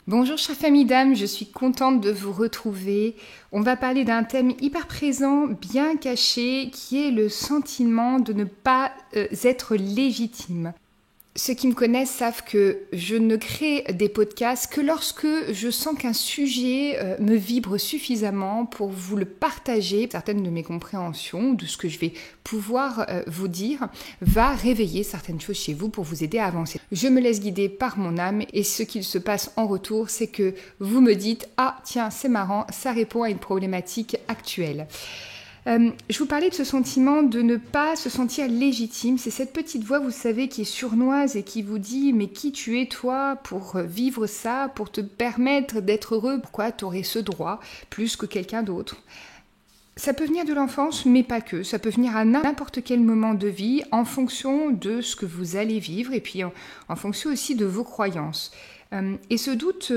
Bonjour chère famille d'âme, je suis contente de vous retrouver. On va parler d'un thème hyper présent, bien caché, qui est le sentiment de ne pas être légitime. Ceux qui me connaissent savent que je ne crée des podcasts que lorsque je sens qu'un sujet me vibre suffisamment pour vous le partager. Certaines de mes compréhensions, de ce que je vais pouvoir vous dire, va réveiller certaines choses chez vous pour vous aider à avancer. Je me laisse guider par mon âme et ce qu'il se passe en retour, c'est que vous me dites « Ah tiens, c'est marrant, ça répond à une problématique actuelle ». Je vous parlais de ce sentiment de ne pas se sentir légitime. C'est cette petite voix, vous savez, qui est sournoise et qui vous dit « Mais qui tu es, toi, pour vivre ça, pour te permettre d'être heureux? Pourquoi tu aurais ce droit plus que quelqu'un d'autre ?» Ça peut venir de l'enfance, mais pas que. Ça peut venir à n'importe quel moment de vie, en fonction de ce que vous allez vivre, et puis en fonction aussi de vos croyances. Et ce doute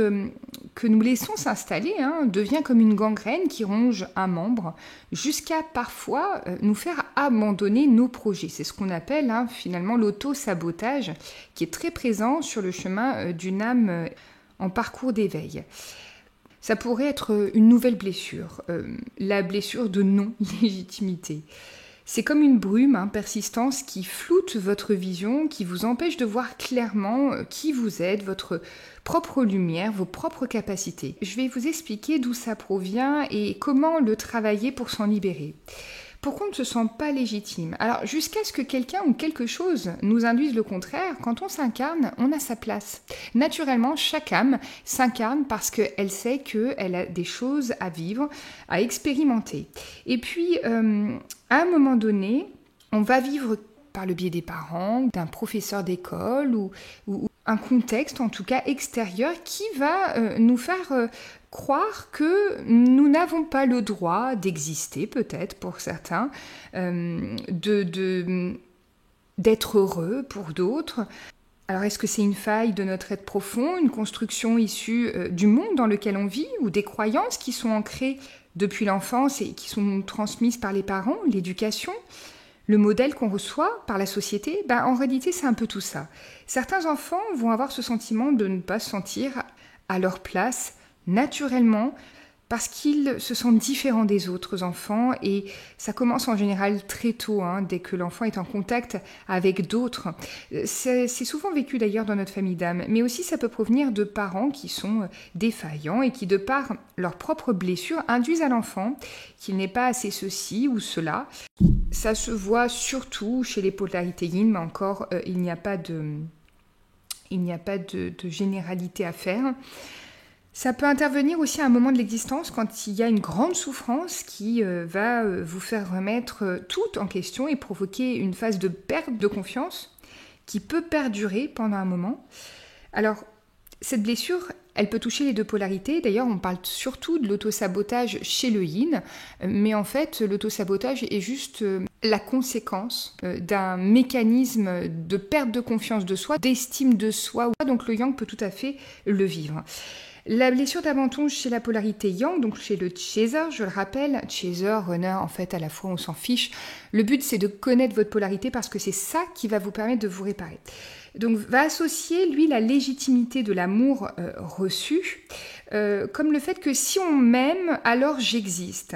que nous laissons s'installer devient comme une gangrène qui ronge un membre, jusqu'à parfois nous faire abandonner nos projets. C'est ce qu'on appelle finalement l'auto-sabotage, qui est très présent sur le chemin d'une âme en parcours d'éveil. Ça pourrait être une nouvelle blessure, la blessure de non-légitimité. C'est comme une brume persistante qui floute votre vision, qui vous empêche de voir clairement qui vous êtes, votre propre lumière, vos propres capacités. Je vais vous expliquer d'où ça provient et comment le travailler pour s'en libérer. Pourquoi on ne se sent pas légitime? Alors, jusqu'à ce que quelqu'un ou quelque chose nous induise le contraire, quand on s'incarne, on a sa place. Naturellement, chaque âme s'incarne parce qu'elle sait qu'elle a des choses à vivre, à expérimenter. Et puis, à un moment donné, on va vivre par le biais des parents, d'un professeur d'école ou un contexte, en tout cas extérieur, qui va nous faire croire que nous n'avons pas le droit d'exister, peut-être pour certains, d'être heureux pour d'autres. Alors est-ce que c'est une faille de notre être profond, une construction issue du monde dans lequel on vit, ou des croyances qui sont ancrées depuis l'enfance et qui sont transmises par les parents, l'éducation, le modèle qu'on reçoit par la société? En réalité, c'est un peu tout ça. Certains enfants vont avoir ce sentiment de ne pas se sentir à leur place naturellement parce qu'ils se sentent différents des autres enfants, et ça commence en général très tôt, dès que l'enfant est en contact avec d'autres. C'est souvent vécu d'ailleurs dans notre famille d'âme, mais aussi ça peut provenir de parents qui sont défaillants et qui, de par leurs propres blessures, induisent à l'enfant qu'il n'est pas assez ceci ou cela. Ça se voit surtout chez les polarités yin, mais encore, il n'y a pas de généralité à faire. Ça peut intervenir aussi à un moment de l'existence quand il y a une grande souffrance qui va vous faire remettre tout en question et provoquer une phase de perte de confiance qui peut perdurer pendant un moment. Alors, cette blessure, elle peut toucher les deux polarités. D'ailleurs, on parle surtout de l'autosabotage chez le yin, mais en fait, l'autosabotage est juste la conséquence d'un mécanisme de perte de confiance de soi, d'estime de soi. Donc le yang peut tout à fait le vivre. La blessure d'abandon chez la polarité yang, donc chez le chaser, je le rappelle, chaser, runner, en fait, à la fois, on s'en fiche. Le but, c'est de connaître votre polarité parce que c'est ça qui va vous permettre de vous réparer. Donc, va associer, lui, la légitimité de l'amour reçu, comme le fait que si on m'aime, alors j'existe.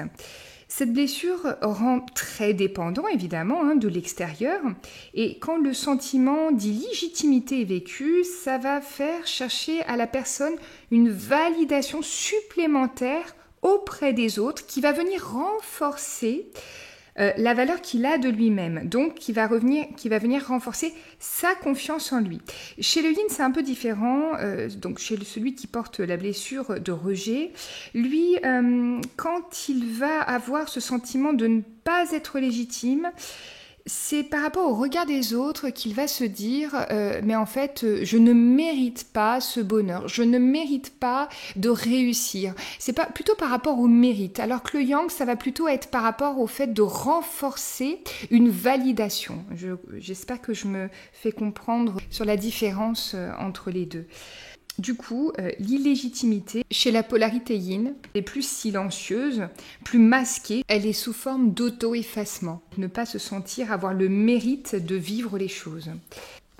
Cette blessure rend très dépendant, évidemment, de l'extérieur. Et quand le sentiment d'illégitimité est vécu, ça va faire chercher à la personne une validation supplémentaire auprès des autres qui va venir renforcer la valeur qu'il a de lui-même, donc qui va venir renforcer sa confiance en lui. Chez le yin, c'est un peu différent, donc chez celui qui porte la blessure de rejet, lui, quand il va avoir ce sentiment de ne pas être légitime, c'est par rapport au regard des autres qu'il va se dire mais en fait je ne mérite pas ce bonheur, je ne mérite pas de réussir. C'est pas plutôt par rapport au mérite, alors que le yang, ça va plutôt être par rapport au fait de renforcer une validation. J'espère que je me fais comprendre sur la différence entre les deux. Du coup, l'illégitimité chez la polarité yin est plus silencieuse, plus masquée. Elle est sous forme d'auto-effacement. Ne pas se sentir avoir le mérite de vivre les choses.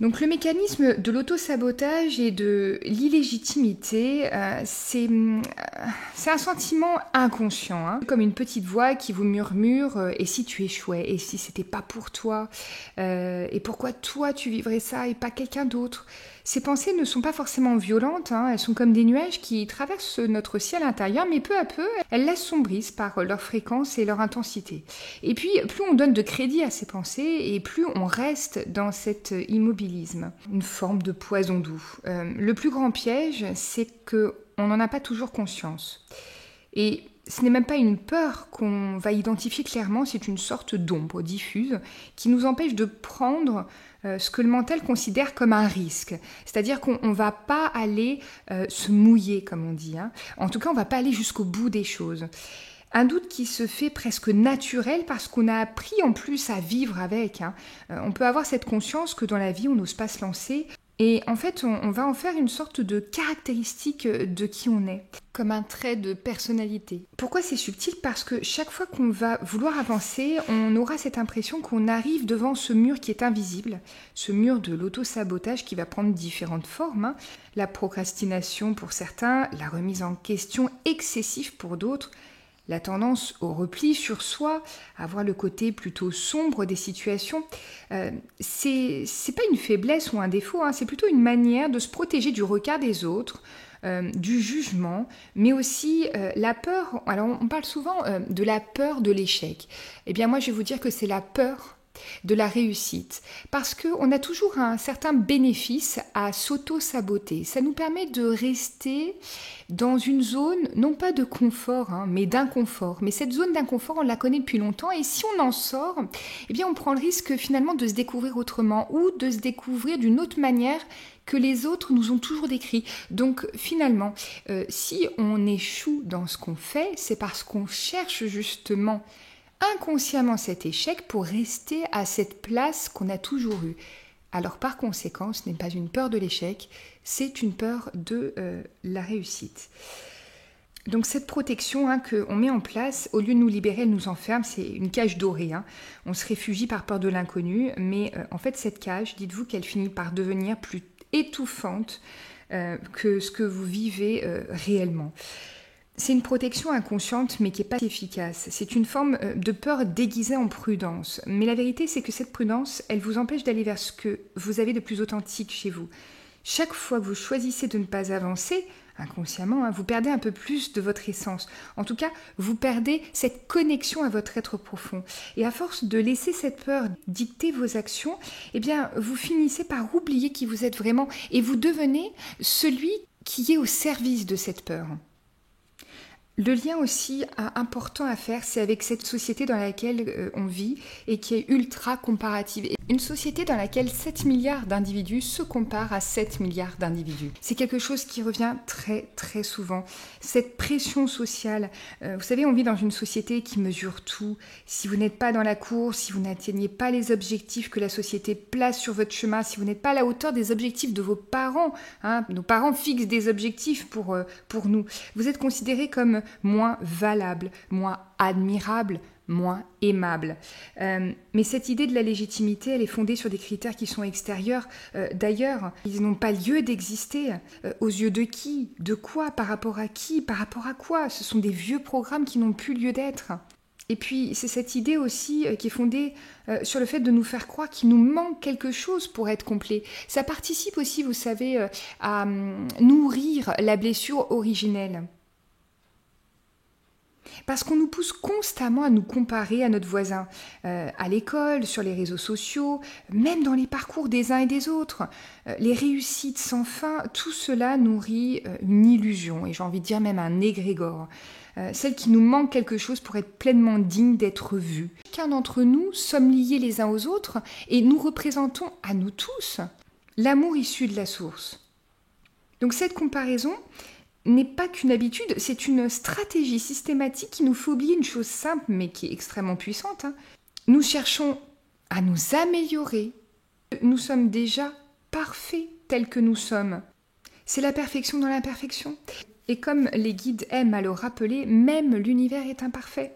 Donc le mécanisme de l'auto-sabotage et de l'illégitimité, c'est un sentiment inconscient, hein, comme une petite voix qui vous murmure et si tu échouais, et si c'était pas pour toi, et pourquoi toi tu vivrais ça et pas quelqu'un d'autre. Ces pensées ne sont pas forcément violentes, hein, elles sont comme des nuages qui traversent notre ciel intérieur, mais peu à peu, elles l'assombrissent par leur fréquence et leur intensité. Et puis, plus on donne de crédit à ces pensées, et plus on reste dans cet immobilisme, une forme de poison doux. Le plus grand piège, c'est qu'on n'en a pas toujours conscience. Et ce n'est même pas une peur qu'on va identifier clairement, c'est une sorte d'ombre diffuse qui nous empêche de prendre ce que le mental considère comme un risque. C'est-à-dire qu'on ne va pas aller se mouiller, comme on dit. Hein. En tout cas, on ne va pas aller jusqu'au bout des choses. Un doute qui se fait presque naturel parce qu'on a appris en plus à vivre avec. Hein. On peut avoir cette conscience que dans la vie, on n'ose pas se lancer. Et en fait, on va en faire une sorte de caractéristique de qui on est, comme un trait de personnalité. Pourquoi c'est subtil ? Parce que chaque fois qu'on va vouloir avancer, on aura cette impression qu'on arrive devant ce mur qui est invisible, ce mur de l'auto-sabotage qui va prendre différentes formes. Hein. La procrastination pour certains, la remise en question excessive pour d'autres, la tendance au repli sur soi, à voir le côté plutôt sombre des situations, c'est pas une faiblesse ou un défaut, hein, c'est plutôt une manière de se protéger du regard des autres, du jugement, mais aussi la peur. Alors on parle souvent de la peur de l'échec. Eh bien moi je vais vous dire que c'est la peur de la réussite, parce qu'on a toujours un certain bénéfice à s'auto-saboter. Ça nous permet de rester dans une zone, non pas de confort, hein, mais d'inconfort. Mais cette zone d'inconfort, on la connaît depuis longtemps, et si on en sort, eh bien on prend le risque finalement de se découvrir autrement, ou de se découvrir d'une autre manière que les autres nous ont toujours décrit. Donc finalement, si on échoue dans ce qu'on fait, c'est parce qu'on cherche justement inconsciemment cet échec pour rester à cette place qu'on a toujours eue. Alors par conséquent, ce n'est pas une peur de l'échec, c'est une peur de la réussite. Donc cette protection qu'on met en place, au lieu de nous libérer, elle nous enferme, c'est une cage dorée. Hein. On se réfugie par peur de l'inconnu, mais en fait cette cage, dites-vous qu'elle finit par devenir plus étouffante que ce que vous vivez réellement. C'est une protection inconsciente, mais qui n'est pas efficace. C'est une forme de peur déguisée en prudence. Mais la vérité, c'est que cette prudence, elle vous empêche d'aller vers ce que vous avez de plus authentique chez vous. Chaque fois que vous choisissez de ne pas avancer, inconsciemment, hein, vous perdez un peu plus de votre essence. En tout cas, vous perdez cette connexion à votre être profond. Et à force de laisser cette peur dicter vos actions, eh bien, vous finissez par oublier qui vous êtes vraiment et vous devenez celui qui est au service de cette peur. Le lien aussi important à faire, c'est avec cette société dans laquelle on vit et qui est ultra comparative. Une société dans laquelle 7 milliards d'individus se comparent à 7 milliards d'individus. C'est quelque chose qui revient très très souvent. Cette pression sociale, vous savez, on vit dans une société qui mesure tout. Si vous n'êtes pas dans la course, si vous n'atteignez pas les objectifs que la société place sur votre chemin, si vous n'êtes pas à la hauteur des objectifs de vos parents, hein, nos parents fixent des objectifs pour nous, vous êtes considéré comme moins valable, moins admirable, moins aimable. Mais cette idée de la légitimité, elle est fondée sur des critères qui sont extérieurs. D'ailleurs, ils n'ont pas lieu d'exister. Aux yeux de qui ? De quoi ? Par rapport à qui ? Par rapport à quoi ? Ce sont des vieux programmes qui n'ont plus lieu d'être. Et puis, c'est cette idée aussi qui est fondée sur le fait de nous faire croire qu'il nous manque quelque chose pour être complet. Ça participe aussi, vous savez, à nourrir la blessure originelle. Parce qu'on nous pousse constamment à nous comparer à notre voisin, à l'école, sur les réseaux sociaux, même dans les parcours des uns et des autres. Les réussites sans fin, tout cela nourrit une illusion, et j'ai envie de dire même un égrégore. Celle qui nous manque quelque chose pour être pleinement digne d'être vu. Chacun d'entre nous sommes liés les uns aux autres et nous représentons à nous tous l'amour issu de la source. Donc cette comparaison n'est pas qu'une habitude, c'est une stratégie systématique qui nous fait oublier une chose simple mais qui est extrêmement puissante. Hein. Nous cherchons à nous améliorer. Nous sommes déjà parfaits tels que nous sommes. C'est la perfection dans l'imperfection. Et comme les guides aiment à le rappeler, même l'univers est imparfait.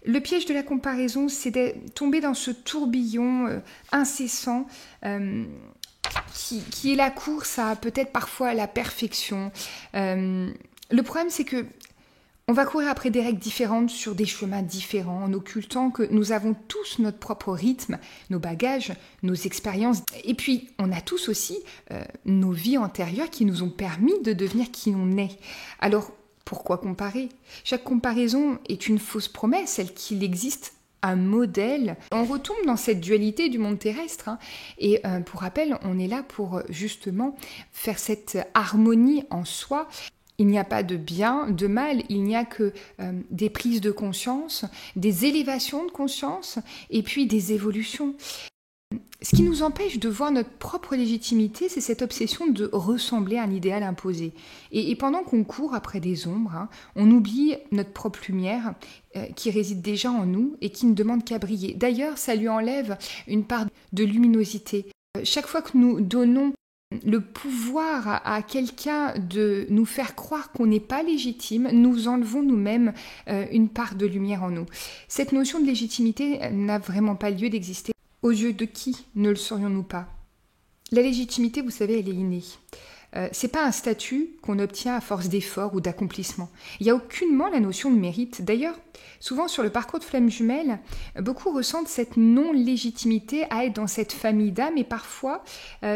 Le piège de la comparaison, c'est de tomber dans ce tourbillon incessant qui est la course à peut-être parfois la perfection. Le problème, c'est que on va courir après des règles différentes sur des chemins différents en occultant que nous avons tous notre propre rythme, nos bagages, nos expériences. Et puis, on a tous aussi nos vies antérieures qui nous ont permis de devenir qui on est. Alors, pourquoi comparer ? Chaque comparaison est une fausse promesse, celle qu'il existe un modèle. On retombe dans cette dualité du monde terrestre. Et pour rappel, on est là pour justement faire cette harmonie en soi. Il n'y a pas de bien, de mal, il n'y a que des prises de conscience, des élévations de conscience et puis des évolutions. Ce qui nous empêche de voir notre propre légitimité, c'est cette obsession de ressembler à un idéal imposé. Et pendant qu'on court après des ombres, on oublie notre propre lumière qui réside déjà en nous et qui ne demande qu'à briller. D'ailleurs, ça lui enlève une part de luminosité. Chaque fois que nous donnons le pouvoir à quelqu'un de nous faire croire qu'on n'est pas légitime, nous enlevons nous-mêmes une part de lumière en nous. Cette notion de légitimité n'a vraiment pas lieu d'exister. Aux yeux de qui ne le serions-nous pas ? La légitimité, vous savez, elle est innée. C'est pas un statut qu'on obtient à force d'efforts ou d'accomplissement. Il n'y a aucunement la notion de mérite. D'ailleurs, souvent sur le parcours de flammes jumelles, beaucoup ressentent cette non-légitimité à être dans cette famille d'âmes et parfois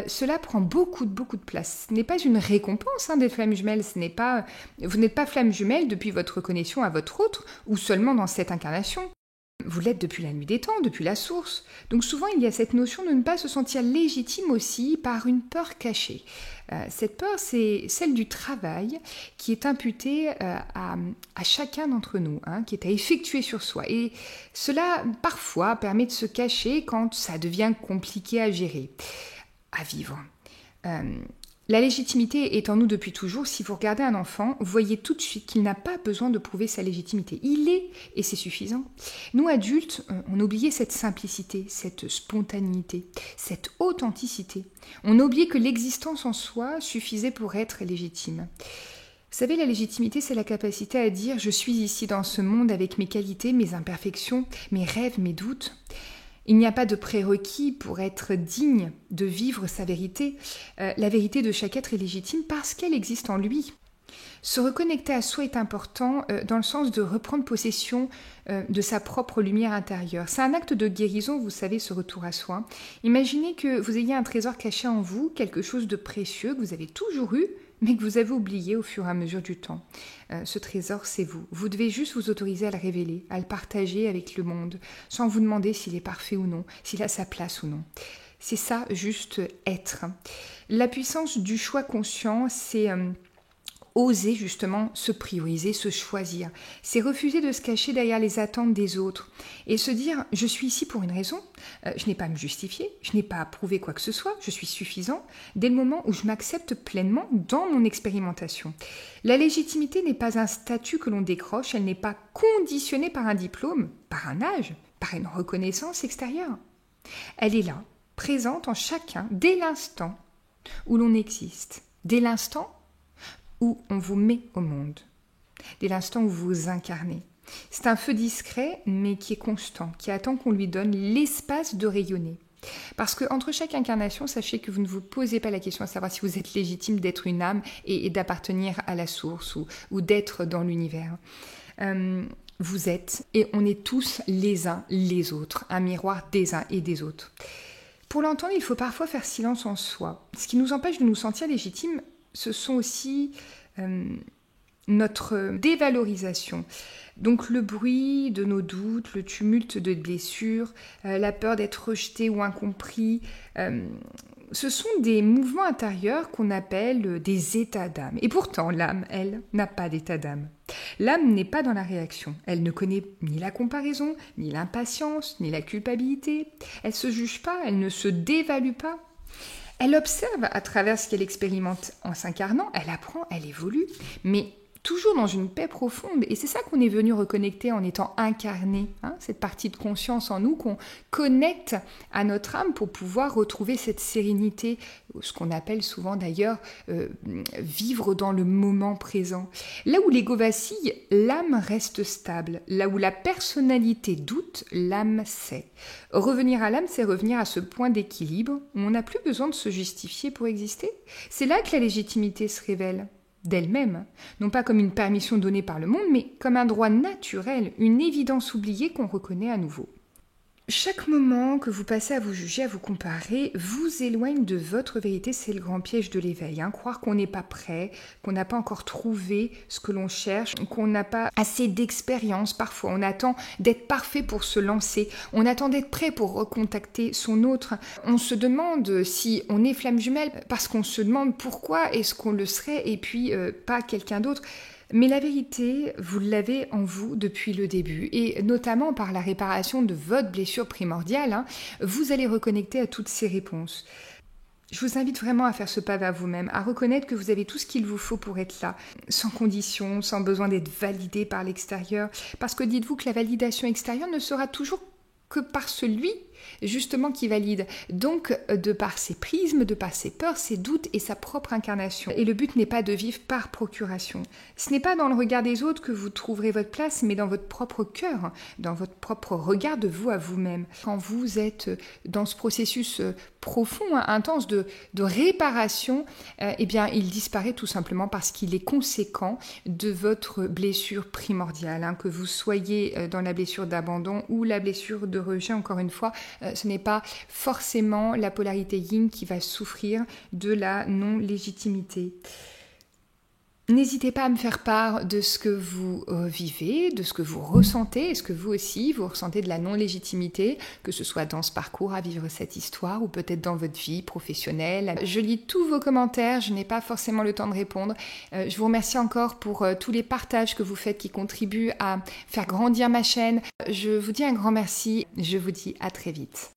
cela prend beaucoup de place. Ce n'est pas une récompense d'être flamme jumelle. Vous n'êtes pas flamme jumelle depuis votre reconnexion à votre autre ou seulement dans cette incarnation. Vous l'êtes depuis la nuit des temps, depuis la source. Donc souvent, il y a cette notion de ne pas se sentir légitime aussi par une peur cachée. Cette peur, c'est celle du travail qui est imputée à chacun d'entre nous, qui est à effectuer sur soi. Et cela, parfois, permet de se cacher quand ça devient compliqué à gérer, à vivre. La légitimité est en nous depuis toujours. Si vous regardez un enfant, vous voyez tout de suite qu'il n'a pas besoin de prouver sa légitimité. Il est, et c'est suffisant. Nous, adultes, on a oublié cette simplicité, cette spontanéité, cette authenticité. On a oublié que l'existence en soi suffisait pour être légitime. Vous savez, la légitimité, c'est la capacité à dire « je suis ici dans ce monde avec mes qualités, mes imperfections, mes rêves, mes doutes ». Il n'y a pas de prérequis pour être digne de vivre sa vérité. La vérité de chaque être est légitime parce qu'elle existe en lui. Se reconnecter à soi est important dans le sens de reprendre possession de sa propre lumière intérieure. C'est un acte de guérison, vous savez, ce retour à soi. Imaginez que vous ayez un trésor caché en vous, quelque chose de précieux que vous avez toujours eu, mais que vous avez oublié au fur et à mesure du temps. Ce trésor, c'est vous. Vous devez juste vous autoriser à le révéler, à le partager avec le monde, sans vous demander s'il est parfait ou non, s'il a sa place ou non. C'est ça, juste être. La puissance du choix conscient, c'est oser justement se prioriser, se choisir. C'est refuser de se cacher derrière les attentes des autres et se dire « je suis ici pour une raison, je n'ai pas à me justifier, je n'ai pas à prouver quoi que ce soit, je suis suffisant dès le moment où je m'accepte pleinement dans mon expérimentation ». La légitimité n'est pas un statut que l'on décroche, elle n'est pas conditionnée par un diplôme, par un âge, par une reconnaissance extérieure. Elle est là, présente en chacun dès l'instant où l'on existe, dès l'instant où on vous met au monde, dès l'instant où vous vous incarnez. C'est un feu discret, mais qui est constant, qui attend qu'on lui donne l'espace de rayonner. Parce qu'entre chaque incarnation, sachez que vous ne vous posez pas la question à savoir si vous êtes légitime d'être une âme et d'appartenir à la source ou d'être dans l'univers. Vous êtes, et on est tous les uns les autres, un miroir des uns et des autres. Pour l'entendre, il faut parfois faire silence en soi. Ce qui nous empêche de nous sentir légitimes, ce sont aussi notre dévalorisation. Donc le bruit de nos doutes, le tumulte de blessures, la peur d'être rejeté ou incompris, ce sont des mouvements intérieurs qu'on appelle des états d'âme. Et pourtant, l'âme, elle, n'a pas d'état d'âme. L'âme n'est pas dans la réaction. Elle ne connaît ni la comparaison, ni l'impatience, ni la culpabilité. Elle ne se juge pas, elle ne se dévalue pas. Elle observe à travers ce qu'elle expérimente en s'incarnant, elle apprend, elle évolue, mais toujours dans une paix profonde. Et c'est ça qu'on est venu reconnecter en étant incarné, cette partie de conscience en nous qu'on connecte à notre âme pour pouvoir retrouver cette sérénité, ce qu'on appelle souvent d'ailleurs vivre dans le moment présent. Là où l'ego vacille, l'âme reste stable. Là où la personnalité doute, l'âme sait. Revenir à l'âme, c'est revenir à ce point d'équilibre où on n'a plus besoin de se justifier pour exister. C'est là que la légitimité se révèle d'elle-même, non pas comme une permission donnée par le monde, mais comme un droit naturel, une évidence oubliée qu'on reconnaît à nouveau. Chaque moment que vous passez à vous juger, à vous comparer, vous éloigne de votre vérité. C'est le grand piège de l'éveil. Croire qu'on n'est pas prêt, qu'on n'a pas encore trouvé ce que l'on cherche, qu'on n'a pas assez d'expérience. Parfois, on attend d'être parfait pour se lancer. On attend d'être prêt pour recontacter son autre. On se demande si on est flamme jumelle parce qu'on se demande pourquoi est-ce qu'on le serait et puis pas quelqu'un d'autre. Mais la vérité, vous l'avez en vous depuis le début, et notamment par la réparation de votre blessure primordiale, vous allez reconnecter à toutes ces réponses. Je vous invite vraiment à faire ce pas vers vous-même, à reconnaître que vous avez tout ce qu'il vous faut pour être là, sans condition, sans besoin d'être validé par l'extérieur, parce que dites-vous que la validation extérieure ne sera toujours que par celui justement qui valide, donc de par ses prismes, de par ses peurs, ses doutes et sa propre incarnation. Et le but n'est pas de vivre par procuration. Ce n'est pas dans le regard des autres que vous trouverez votre place, mais dans votre propre cœur, dans votre propre regard de vous à vous-même. Quand vous êtes dans ce processus profond, intense de réparation, eh bien il disparaît tout simplement parce qu'il est conséquent de votre blessure primordiale, que vous soyez dans la blessure d'abandon ou la blessure de rejet, encore une fois, ce n'est pas forcément la polarité yin qui va souffrir de la non-légitimité. N'hésitez pas à me faire part de ce que vous vivez, de ce que vous ressentez. Est-ce que vous aussi, vous ressentez de la non-légitimité, que ce soit dans ce parcours à vivre cette histoire ou peut-être dans votre vie professionnelle? Je lis tous vos commentaires, je n'ai pas forcément le temps de répondre. Je vous remercie encore pour tous les partages que vous faites qui contribuent à faire grandir ma chaîne. Je vous dis un grand merci, je vous dis à très vite.